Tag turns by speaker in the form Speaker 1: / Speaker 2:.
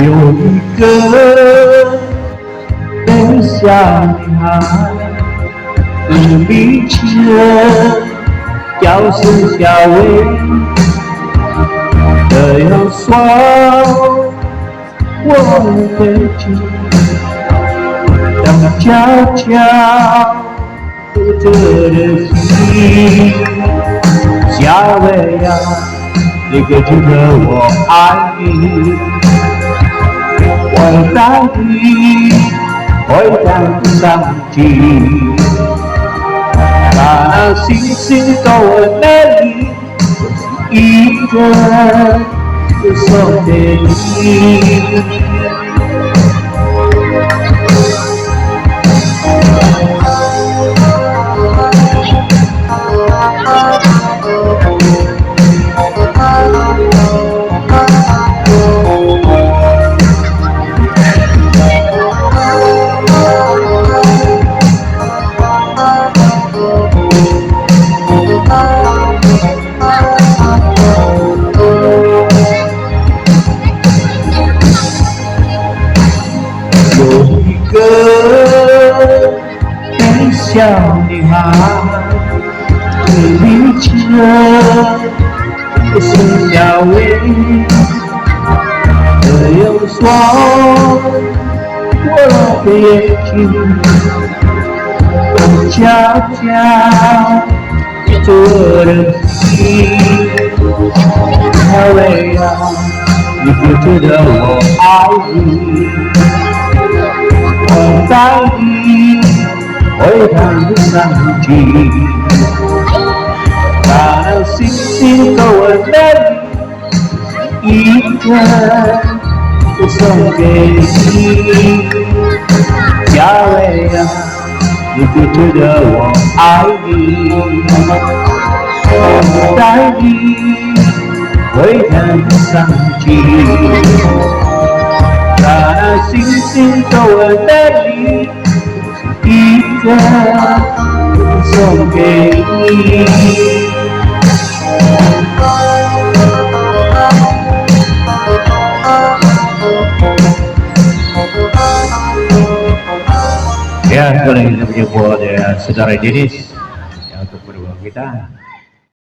Speaker 1: 有一个很小女孩，很明确，叫声小薇。这样说，我的心当悄悄着的心，小薇呀，你可知道我爱你？我在你会当上去，把那星星都很美丽，一个送给你。有一个很小女孩，很明确，是小薇。这样说，我的眼睛都悄悄着的心，小薇啊，你可知道我爱你？我在你会当上去，把那星星都很美丽，一个送给你。小薇啊，你可知道我爱你？我在你会当上去，把那星星都很美丽，一个送给你。Ya, boleh kita punya buat ya saudara Denis ya, untuk berdua kita.